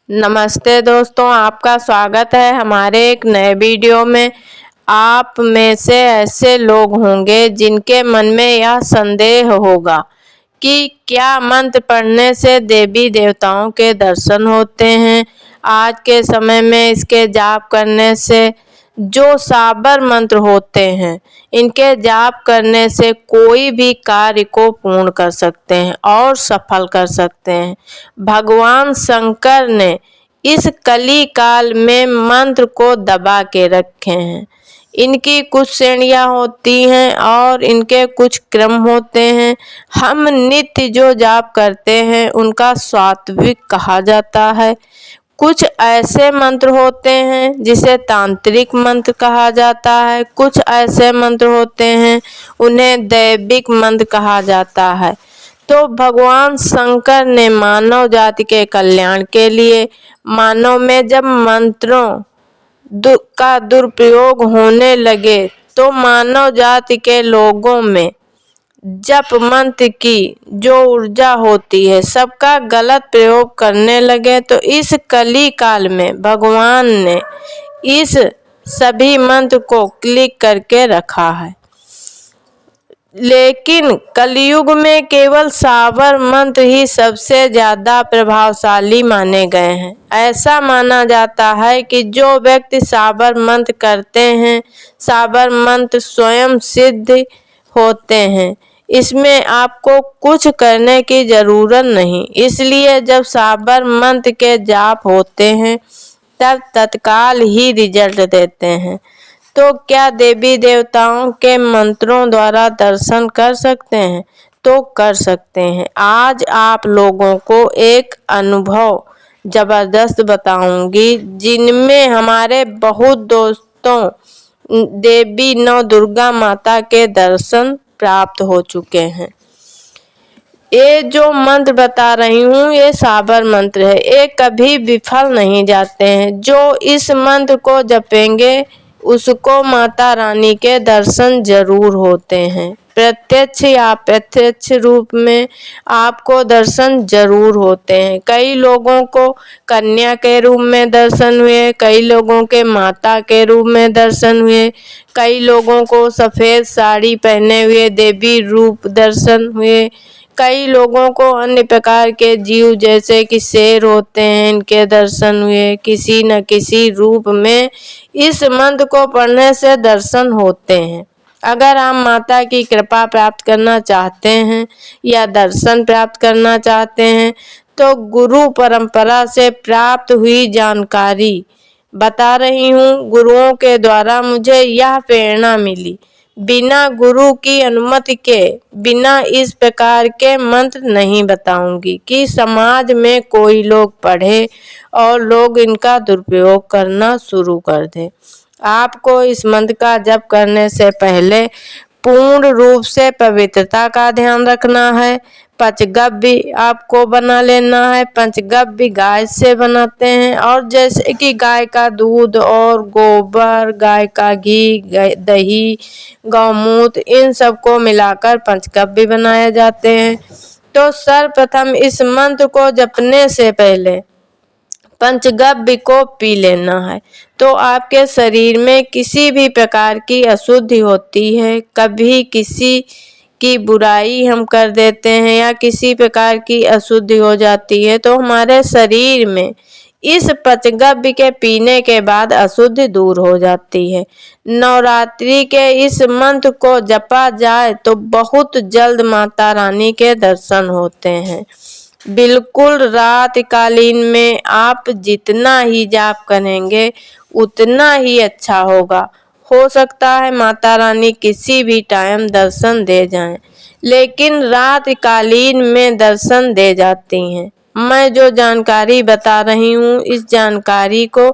नमस्ते दोस्तों, आपका स्वागत है हमारे एक नए वीडियो में। आप में से ऐसे लोग होंगे जिनके मन में यह संदेह होगा कि क्या मंत्र पढ़ने से देवी देवताओं के दर्शन होते हैं। आज के समय में इसके जाप करने से जो साबर मंत्र होते हैं, इनके जाप करने से कोई भी कार्य को पूर्ण कर सकते हैं और सफल कर सकते हैं। भगवान शंकर ने इस कली काल में मंत्र को दबा के रखे हैं। इनकी कुछ श्रेणियां होती हैं और इनके कुछ क्रम होते हैं। हम नित्य जो जाप करते हैं उनका सात्विक कहा जाता है। कुछ ऐसे मंत्र होते हैं जिसे तांत्रिक मंत्र कहा जाता है। कुछ ऐसे मंत्र होते हैं उन्हें दैविक मंत्र कहा जाता है। तो भगवान शंकर ने मानव जाति के कल्याण के लिए मानव में जब मंत्रों का दुरुपयोग होने लगे तो मानव जाति के लोगों में जप मंत्र की जो ऊर्जा होती है सबका गलत प्रयोग करने लगे। तो इस कली काल में भगवान ने इस सभी मंत्र को क्लिक करके रखा है। लेकिन कलयुग में केवल साबर मंत्र ही सबसे ज्यादा प्रभावशाली माने गए हैं। ऐसा माना जाता है कि जो व्यक्ति साबर मंत्र करते हैं, साबर मंत्र स्वयं सिद्ध होते हैं। इसमें आपको कुछ करने की जरूरत नहीं। इसलिए जब साबर मंत्र के जाप होते हैं तब तत्काल ही रिजल्ट देते हैं। तो क्या देवी देवताओं के मंत्रों द्वारा दर्शन कर सकते हैं? तो कर सकते हैं। आज आप लोगों को एक अनुभव जबरदस्त बताऊंगी जिनमें हमारे बहुत दोस्तों देवी नौ दुर्गा माता के दर्शन प्राप्त हो चुके हैं। ये जो मंत्र बता रही हूँ ये साबर मंत्र है। ये कभी विफल नहीं जाते हैं। जो इस मंत्र को जपेंगे उसको माता रानी के दर्शन जरूर होते हैं। प्रत्यक्ष या अप्रत्यक्ष रूप में आपको दर्शन जरूर होते हैं। कई लोगों को कन्या के रूप में दर्शन हुए, कई लोगों के माता के रूप में दर्शन हुए, कई लोगों को सफेद साड़ी पहने हुए देवी रूप दर्शन हुए, कई लोगों को अन्य प्रकार के जीव जैसे कि शेर होते हैं इनके दर्शन हुए। किसी न किसी रूप में इस मंत्र को पढ़ने से दर्शन होते हैं। अगर आप माता की कृपा प्राप्त करना चाहते हैं या दर्शन प्राप्त करना चाहते हैं तो गुरु परंपरा से प्राप्त हुई जानकारी बता रही हूँ। गुरुओं के द्वारा मुझे यह प्रेरणा मिली। बिना गुरु की अनुमति के बिना इस प्रकार के मंत्र नहीं बताऊंगी कि समाज में कोई लोग पढ़े और लोग इनका दुरुपयोग करना शुरू कर दें। आपको इस मंत्र का जप करने से पहले पूर्ण रूप से पवित्रता का ध्यान रखना है। पंचगव्य आपको बना लेना है। पंचगव्य गाय से बनाते हैं और जैसे कि गाय का दूध और गोबर, गाय का घी, दही, गौमूत्र इन सबको मिलाकर पंचगव्य बनाए जाते हैं। तो सर्वप्रथम इस मंत्र को जपने से पहले पंचगव्य को पी लेना है। तो आपके शरीर में किसी भी प्रकार की अशुद्धि होती है, कभी किसी की बुराई हम कर देते हैं या किसी प्रकार की अशुद्धि हो जाती है तो हमारे शरीर में इस पंचगव्य के पीने के बाद अशुद्धि दूर हो जाती है। नवरात्रि के इस मंत्र को जपा जाए तो बहुत जल्द माता रानी के दर्शन होते हैं। बिल्कुल रात कालीन में आप जितना ही जाप करेंगे उतना ही अच्छा होगा। हो सकता है माता रानी किसी भी टाइम दर्शन दे जाएं, लेकिन रात कालीन में दर्शन दे जाती हैं। मैं जो जानकारी बता रही हूँ इस जानकारी को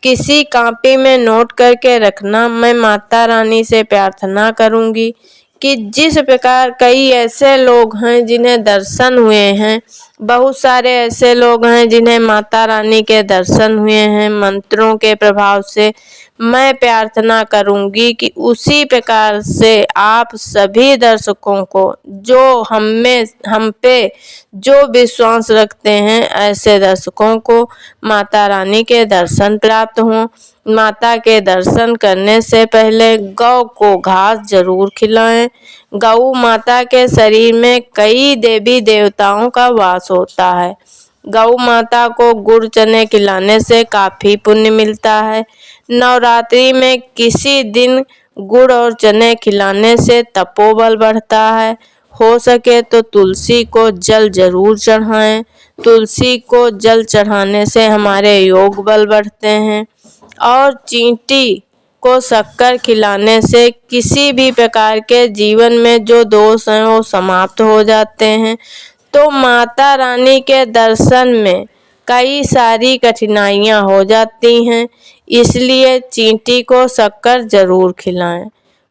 किसी कॉपी में नोट करके रखना। मैं माता रानी से प्रार्थना करूँगी कि जिस प्रकार कई ऐसे लोग हैं जिन्हें दर्शन हुए हैं, बहुत सारे ऐसे लोग हैं जिन्हें माता रानी के दर्शन हुए हैं मंत्रों के प्रभाव से। मैं प्रार्थना करूंगी कि उसी प्रकार से आप सभी दर्शकों को जो हम पे जो विश्वास रखते हैं, ऐसे दर्शकों को माता रानी के दर्शन प्राप्त हों। माता के दर्शन करने से पहले गौ को घास जरूर खिलाएं। गौ माता के शरीर में कई देवी देवताओं का वास होता है। गौ माता को गुड़ चने खिलाने से काफी पुण्य मिलता है। नवरात्रि में किसी दिन गुड़ और चने खिलाने से तपोबल बढ़ता है। हो सके तो तुलसी को जल जरूर चढ़ाएं। तुलसी को जल चढ़ाने से हमारे योग बल बढ़ते हैं। और चींटी को शक्कर खिलाने से किसी भी प्रकार के जीवन में जो दोष हैं वो समाप्त हो जाते हैं। तो माता रानी के दर्शन में कई सारी कठिनाइयां हो जाती हैं, इसलिए चींटी को शक्कर जरूर खिलाएं।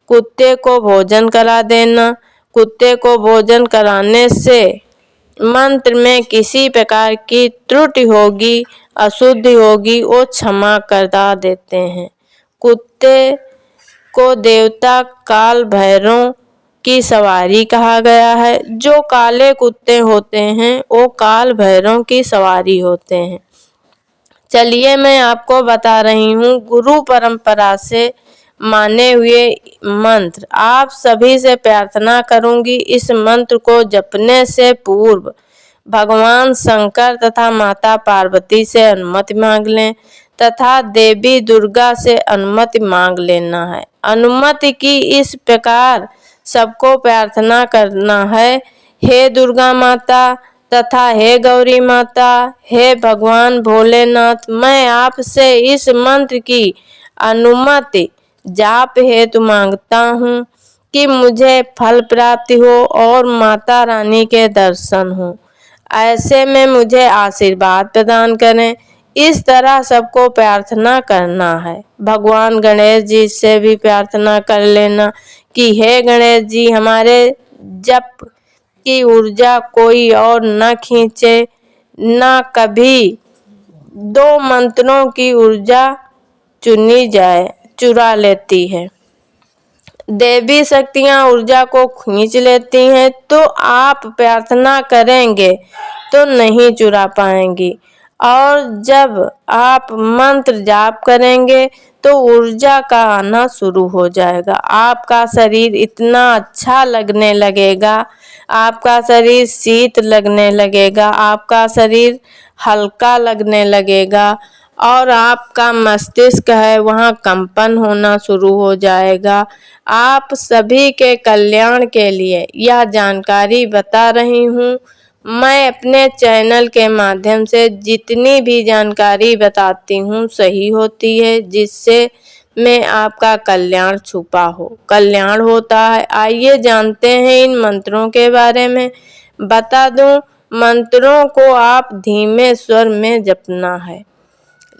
कुत्ते को भोजन करा देना। कुत्ते को भोजन कराने से मंत्र में किसी प्रकार की त्रुटि होगी, अशुद्धि होगी, वो क्षमा करवा देते हैं। कुत्ते को देवता काल भैरव की सवारी कहा गया है। जो काले कुत्ते होते हैं वो काल भैरव की सवारी होते हैं। चलिए मैं आपको बता रही हूँ गुरु परंपरा से माने हुए मंत्र। आप सभी से प्रार्थना करूंगी इस मंत्र को जपने से पूर्व भगवान शंकर तथा माता पार्वती से अनुमति मांग लें तथा देवी दुर्गा से अनुमति मांग लेना है। अनुमति की इस प्रकार सबको प्रार्थना करना है, हे दुर्गा माता तथा हे गौरी माता, हे भगवान भोलेनाथ, मैं आपसे इस मंत्र की अनुमति जाप हेतु मांगता हूँ कि मुझे फल प्राप्ति हो और माता रानी के दर्शन हो। ऐसे में मुझे आशीर्वाद प्रदान करें। इस तरह सबको प्रार्थना करना है। भगवान गणेश जी से भी प्रार्थना कर लेना कि हे गणेश जी, हमारे जप की ऊर्जा कोई और न खींचे, न कभी दो मंत्रों की ऊर्जा चुरा लेती है। देवी शक्तियां ऊर्जा को खींच लेती हैं, तो आप प्रार्थना करेंगे तो नहीं चुरा पाएंगी। और जब आप मंत्र जाप करेंगे तो ऊर्जा का आना शुरू हो जाएगा। आपका शरीर इतना अच्छा लगने लगेगा, आपका शरीर शीत लगने लगेगा, आपका शरीर हल्का लगने लगेगा और आपका मस्तिष्क है वहाँ कंपन होना शुरू हो जाएगा। आप सभी के कल्याण के लिए यह जानकारी बता रही हूँ। मैं अपने चैनल के माध्यम से जितनी भी जानकारी बताती हूँ सही होती है, जिससे में आपका कल्याण छुपा हो, कल्याण होता है। आइए जानते हैं इन मंत्रों के बारे में। बता दूं, मंत्रों को आप धीमे स्वर में जपना है।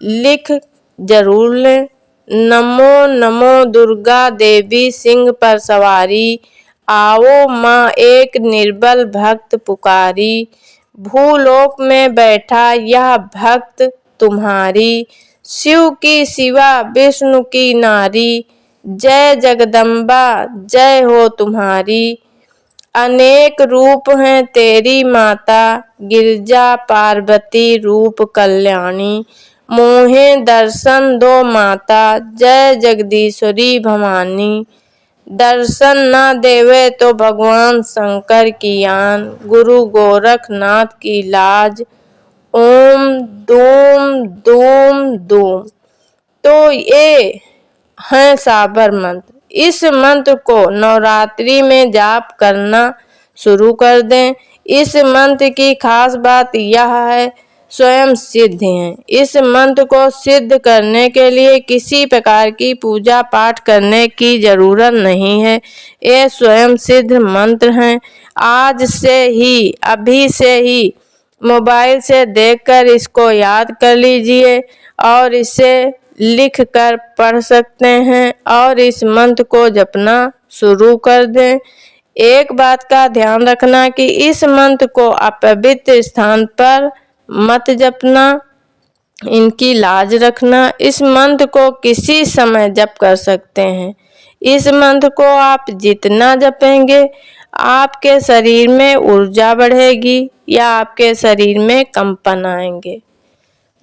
लिख जरूर लें। नमो नमो दुर्गा देवी सिंह पर सवारी, आओ माँ एक निर्बल भक्त पुकारी। भूलोक में बैठा यह भक्त तुम्हारी, शिव की शिवा विष्णु की नारी। जय जगदम्बा जय हो तुम्हारी। अनेक रूप हैं तेरी माता, गिरजा पार्वती रूप कल्याणी। मोहे दर्शन दो माता, जय जगदीश्वरी भवानी। दर्शन न देवे तो भगवान शंकर की आन, गुरु गोरखनाथ की लाज। ओम दूम दूम दूम। तो ये हैं साबर मंत्र। इस मंत्र को नवरात्रि में जाप करना शुरू कर दें। इस मंत्र की खास बात यह है, स्वयं सिद्ध है। इस मंत्र को सिद्ध करने के लिए किसी प्रकार की पूजा पाठ करने की जरूरत नहीं है। ये स्वयं सिद्ध मंत्र हैं। आज से ही, अभी से ही मोबाइल से देखकर इसको याद कर लीजिए और इसे लिख कर पढ़ सकते हैं और इस मंत्र को जपना शुरू कर दें। एक बात का ध्यान रखना कि इस मंत्र को अपवित्र स्थान पर मत जपना, इनकी लाज रखना। इस मंत्र को किसी समय जप कर सकते हैं। इस मंत्र को आप जितना जपेंगे आपके शरीर में ऊर्जा बढ़ेगी या आपके शरीर में कंपन आएंगे,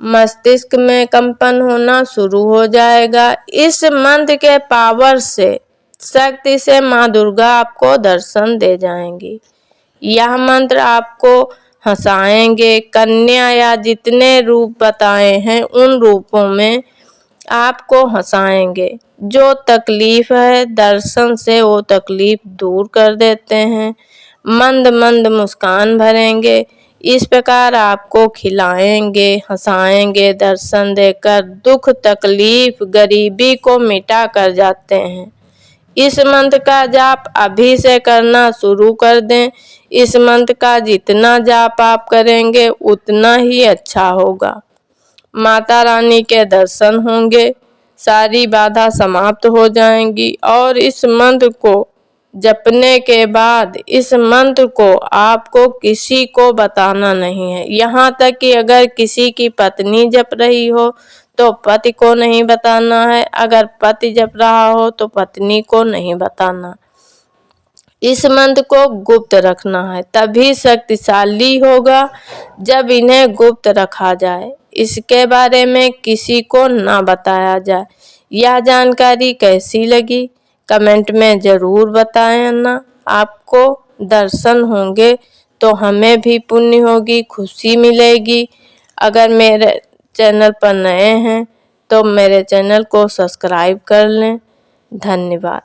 मस्तिष्क में कंपन होना शुरू हो जाएगा। इस मंत्र के पावर से, शक्ति से माँ दुर्गा आपको दर्शन दे जाएंगी। यह मंत्र आपको हंसाएंगे, कन्या या जितने रूप बताए हैं उन रूपों में आपको हंसाएंगे। जो तकलीफ है दर्शन से वो तकलीफ दूर कर देते हैं। मंद मंद मुस्कान भरेंगे। इस प्रकार आपको खिलाएंगे, हंसाएंगे, दर्शन देकर दुख तकलीफ गरीबी को मिटा कर जाते हैं। इस मंत्र का जाप अभी से करना शुरू कर दें। इस मंत्र का जितना जाप आप करेंगे उतना ही अच्छा होगा। माता रानी के दर्शन होंगे, सारी बाधा समाप्त हो जाएंगी। और इस मंत्र को जपने के बाद इस मंत्र को आपको किसी को बताना नहीं है। यहाँ तक कि अगर किसी की पत्नी जप रही हो तो पति को नहीं बताना है, अगर पति जप रहा हो तो पत्नी को नहीं बताना। इस मंत्र को गुप्त रखना है, तभी शक्तिशाली होगा जब इन्हें गुप्त रखा जाए, इसके बारे में किसी को ना बताया जाए। यह जानकारी कैसी लगी कमेंट में ज़रूर बताना। आपको दर्शन होंगे तो हमें भी पुण्य होगी, खुशी मिलेगी। अगर मेरे चैनल पर नए हैं तो मेरे चैनल को सब्सक्राइब कर लें। धन्यवाद।